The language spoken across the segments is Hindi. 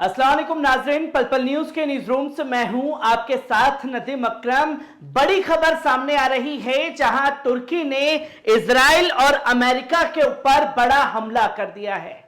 अस्सलाम वालेकुम नाज़रीन, पल पल न्यूज के न्यूज रूम से मैं हूं आपके साथ नदीम अकरम। बड़ी खबर सामने आ रही है जहां तुर्की ने इजराइल और अमेरिका के ऊपर बड़ा हमला कर दिया है।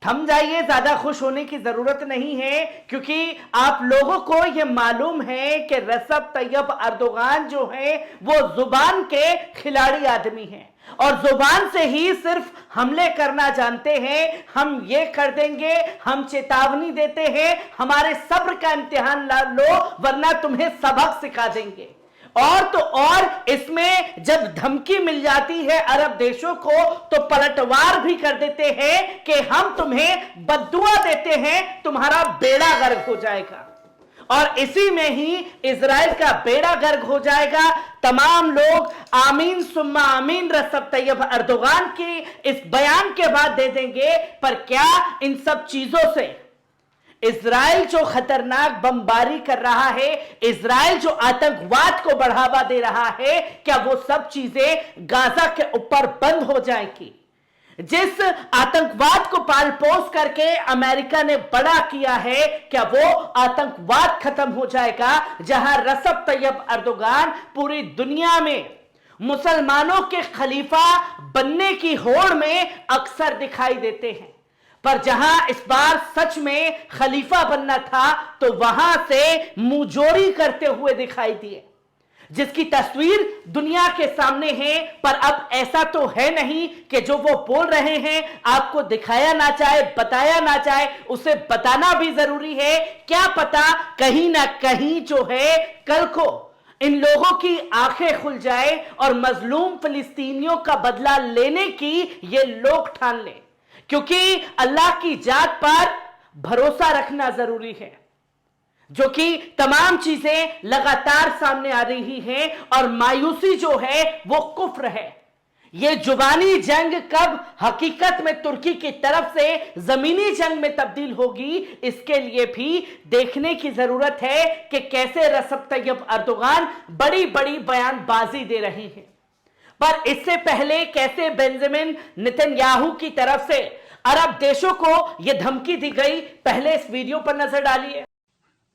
थम जाइए, ज्यादा खुश होने की जरूरत नहीं है, क्योंकि आप लोगों को यह मालूम है कि रजब तैयब अर्दोगान जो है वो जुबान के खिलाड़ी आदमी हैं और जुबान से ही सिर्फ हमले करना जानते हैं। हम ये कर देंगे, हम चेतावनी देते हैं, हमारे सब्र का इम्तिहान लो वरना तुम्हें सबक सिखा देंगे। और तो और इसमें जब धमकी मिल जाती है अरब देशों को तो पलटवार भी कर देते हैं कि हम तुम्हें बद्दुआ देते हैं, तुम्हारा बेड़ा गर्क हो जाएगा। और इसी में ही इजराइल का बेड़ा गर्क हो जाएगा। तमाम लोग आमीन सुम्मा आमीन रजब तैयब अर्दोगान की इस बयान के बाद दे देंगे। पर क्या इन सब चीजों से इजराइल जो खतरनाक बमबारी कर रहा है, इजराइल जो आतंकवाद को बढ़ावा दे रहा है, क्या वो सब चीजें गाजा के ऊपर बंद हो जाएंगी? जिस आतंकवाद को पाल पोस करके अमेरिका ने बड़ा किया है, क्या वो आतंकवाद खत्म हो जाएगा? जहां रजब तैयब अर्दोगान पूरी दुनिया में मुसलमानों के खलीफा बनने की होड़ में अक्सर दिखाई देते हैं, पर जहां इस बार सच में खलीफा बनना था तो वहां से मुंहजोरी करते हुए दिखाई दिए, जिसकी तस्वीर दुनिया के सामने है। पर अब ऐसा तो है नहीं कि जो वो बोल रहे हैं आपको दिखाया ना जाए, बताया ना जाए, उसे बताना भी जरूरी है। क्या पता कहीं ना कहीं जो है कल को इन लोगों की आंखें खुल जाए और मजलूम फिलिस्तीनियों का बदला लेने की ये लोग ठान लें, क्योंकि अल्लाह की जात पर भरोसा रखना जरूरी है, जो कि तमाम चीजें लगातार सामने आ रही हैं। और मायूसी जो है वो कुफ्र है। ये जुबानी जंग कब हकीकत में तुर्की की तरफ से जमीनी जंग में तब्दील होगी, इसके लिए भी देखने की जरूरत है कि कैसे रजब तैयब अर्दोगान बड़ी बड़ी बयानबाजी दे रहे हैं। पर इससे पहले कैसे बेंजामिन नेतन्याहू की तरफ से अरब देशों को यह धमकी दी गई, पहले इस वीडियो पर नजर डालिए।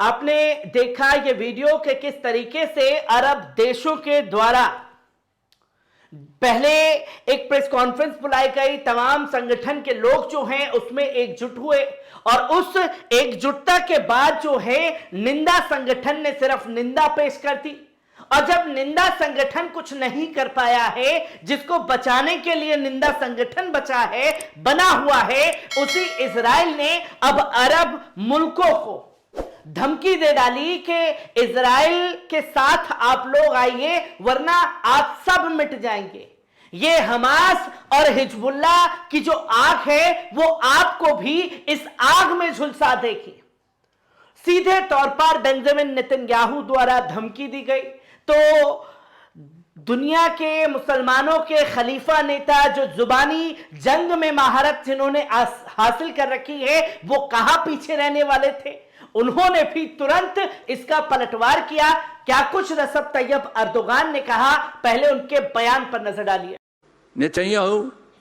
आपने देखा ये वीडियो कि किस तरीके से अरब देशों के द्वारा पहले एक प्रेस कॉन्फ्रेंस बुलाई गई, तमाम संगठन के लोग जो हैं उसमें एकजुट हुए और उस एकजुटता के बाद जो है निंदा संगठन ने सिर्फ निंदा पेश कर दी। और जब निंदा संगठन कुछ नहीं कर पाया है, जिसको बचाने के लिए निंदा संगठन बना हुआ है, उसी इजराइल ने अब अरब मुल्कों को धमकी दे डाली कि इजराइल के साथ आप लोग आइए वरना आप सब मिट जाएंगे। ये हमास और हिजबुल्लाह की जो आग है वो आपको भी इस आग में झुलसा देगी। सीधे तौर पर बेंजामिन नेतन्याहू द्वारा धमकी दी गई तो दुनिया के मुसलमानों के खलीफा नेता जो जुबानी जंग में महारत जिन्होंने हासिल कर रखी है, वो कहां पीछे रहने वाले थे? उन्होंने भी तुरंत इसका पलटवार किया। क्या कुछ रजब तैयब अर्दोगान ने कहा, पहले उनके बयान पर नजर डालिए।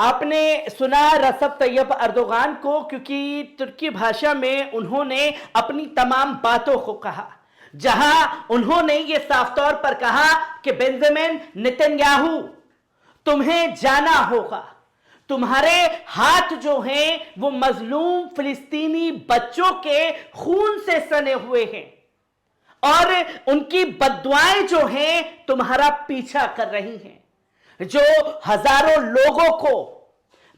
आपने सुना रजब तैयब अर्दोगान को, क्योंकि तुर्की भाषा में उन्होंने अपनी तमाम बातों को कहा, जहां उन्होंने ये साफ तौर पर कहा कि बेंजामिन नेतन्याहू तुम्हें जाना होगा, तुम्हारे हाथ जो हैं वो मजलूम फिलिस्तीनी बच्चों के खून से सने हुए हैं। और उनकी बद्दुआएं जो हैं तुम्हारा पीछा कर रही हैं। जो हजारों लोगों को,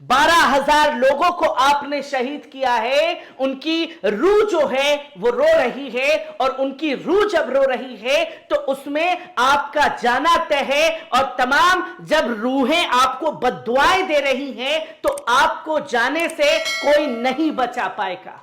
12,000 लोगों को आपने शहीद किया है, उनकी रूह जो है वो रो रही है, और उनकी रूह जब रो रही है तो उसमें आपका जाना तय है। और तमाम जब रूहें आपको बद्दुआएं दे रही हैं तो आपको जाने से कोई नहीं बचा पाएगा।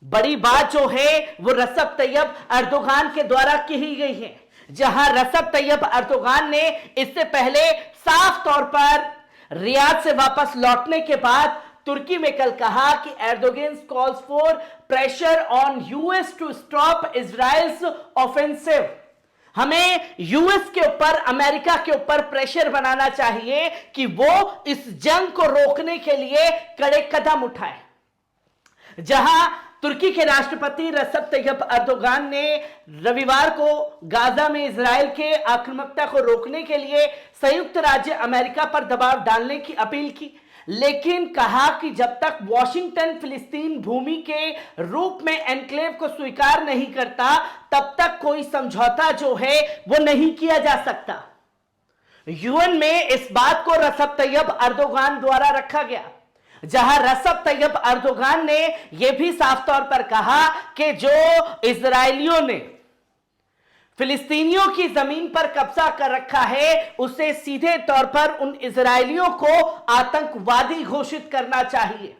बड़ी बात जो है वो रसब तैयब अर्दोगान के द्वारा की गई है, जहां रसब तैयब अर्दोगान ने इससे पहले साफ तौर पर रियाद से वापस लौटने के बाद तुर्की में कल कहा कि Erdogan calls for pressure on US to stop Israel's offensive. हमें यूएस के ऊपर, अमेरिका के ऊपर प्रेशर बनाना चाहिए कि वो इस जंग को रोकने के लिए कड़े कदम उठाए। जहां तुर्की के राष्ट्रपति रसब तैयब अर्दोगान ने रविवार को गाजा में इजराइल के आक्रामकता को रोकने के लिए संयुक्त राज्य अमेरिका पर दबाव डालने की अपील की, लेकिन कहा कि जब तक वॉशिंगटन फिलिस्तीन भूमि के रूप में एन्क्लेव को स्वीकार नहीं करता तब तक कोई समझौता जो है वो नहीं किया जा सकता। यूएन में इस बात को रसब तैयब अर्दोगान द्वारा रखा गया, जहां रसब तैयब अर्दोगान ने यह भी साफ तौर पर कहा कि जो इजरायलियों ने फिलिस्तीनियों की जमीन पर कब्जा कर रखा है उसे सीधे तौर पर उन इजरायलियों को आतंकवादी घोषित करना चाहिए।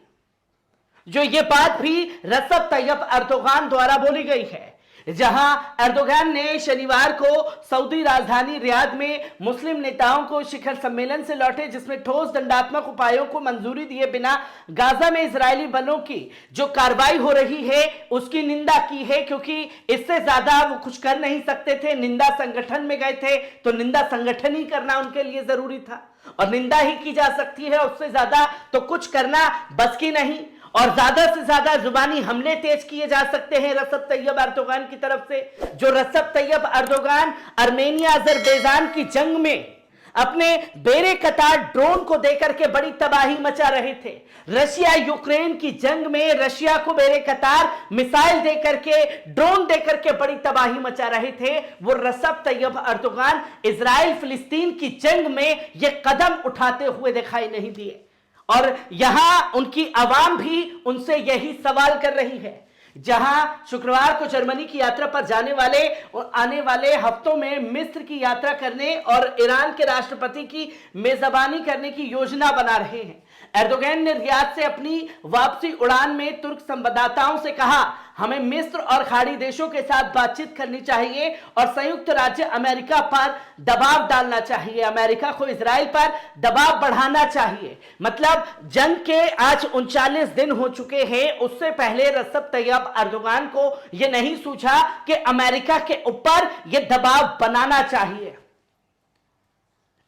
जो ये बात भी रसब तैयब अर्दोगान द्वारा बोली गई है, जहां अर्दोगान ने शनिवार को सऊदी राजधानी रियाद में मुस्लिम नेताओं को शिखर सम्मेलन से लौटे, जिसमें ठोस दंडात्मक उपायों को मंजूरी दिए बिना गाजा में इजरायली बलों की जो कार्रवाई हो रही है उसकी निंदा की है, क्योंकि इससे ज्यादा वो कुछ कर नहीं सकते थे। निंदा संगठन में गए थे तो निंदा संगठन ही करना उनके लिए जरूरी था, और निंदा ही की जा सकती है, उससे ज्यादा तो कुछ करना बस की नहीं। और ज्यादा से ज्यादा जुबानी हमले तेज किए जा सकते हैं रसब तैयब अर्दोगान की तरफ से। जो रसब तैयब अर्दोगान आर्मेनिया अजरबैजान की जंग में अपने बेरे कतार ड्रोन को देकर के बड़ी तबाही मचा रहे थे, रशिया यूक्रेन की जंग में रशिया को बेरे कतार मिसाइल देकर के, ड्रोन देकर के बड़ी तबाही मचा रहे थे, वो रसब तैयब अर्दोगान इजराइल फिलिस्तीन की जंग में यह कदम उठाते हुए दिखाई नहीं दिए। और यहां उनकी आवाम भी उनसे यही सवाल कर रही है। जहां शुक्रवार को जर्मनी की यात्रा पर जाने वाले और आने वाले हफ्तों में मिस्र की यात्रा करने और ईरान के राष्ट्रपति की मेजबानी करने की योजना बना रहे हैं। एर्दोगन ने रियाद से अपनी वापसी उड़ान में तुर्क संवाददाताओं से कहा, हमें मिस्र और खाड़ी देशों के साथ बातचीत करनी चाहिए और संयुक्त राज्य अमेरिका पर दबाव डालना चाहिए, अमेरिका को इजराइल पर दबाव बढ़ाना चाहिए। मतलब जंग के आज 39 दिन हो चुके हैं, उससे पहले रसब तैयब अर्दोगान को यह नहीं सूझा कि अमेरिका के ऊपर यह दबाव बनाना चाहिए।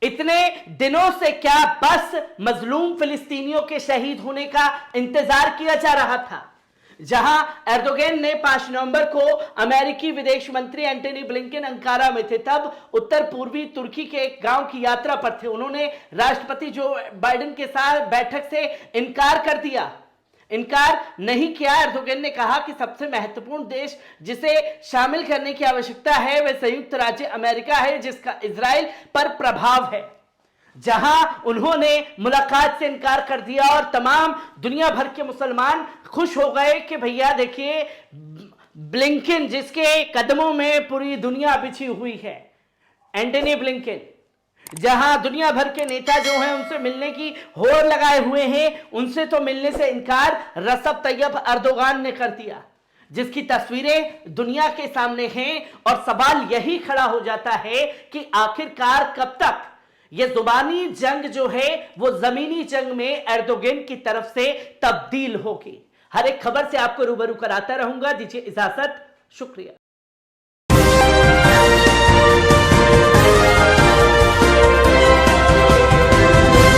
इतने दिनों से क्या बस मजलूम फिलिस्तीनियों के शहीद होने का इंतजार किया जा रहा था? जहां एर्दोगन ने 5 नवंबर को अमेरिकी विदेश मंत्री एंटनी ब्लिंकन अंकारा में थे, तब उत्तर पूर्वी तुर्की के एक गांव की यात्रा पर थे। उन्होंने राष्ट्रपति जो बाइडेन के साथ बैठक से इनकार कर दिया, इनकार नहीं किया। एर्दोगन ने कहा कि सबसे महत्वपूर्ण देश जिसे शामिल करने की आवश्यकता है वह संयुक्त राज्य अमेरिका है, जिसका इजराइल पर प्रभाव है। जहां उन्होंने मुलाकात से इनकार कर दिया और तमाम दुनिया भर के मुसलमान खुश हो गए कि भैया देखिए, ब्लिंकन जिसके कदमों में पूरी दुनिया बिछी हुई है, एंटनी ब्लिंकन, जहां दुनिया भर के नेता जो हैं उनसे मिलने की होड़ लगाए हुए हैं, उनसे तो मिलने से इनकार रसब तैयब अर्दोगान ने कर दिया, जिसकी तस्वीरें दुनिया के सामने हैं। और सवाल यही खड़ा हो जाता है कि आखिरकार कब तक यह जुबानी जंग जो है वो जमीनी जंग में एर्दोगन की तरफ से तब्दील होगी। हर एक खबर से आपको रूबरू कराता रहूंगा। दीजिए इजाजत, शुक्रिया।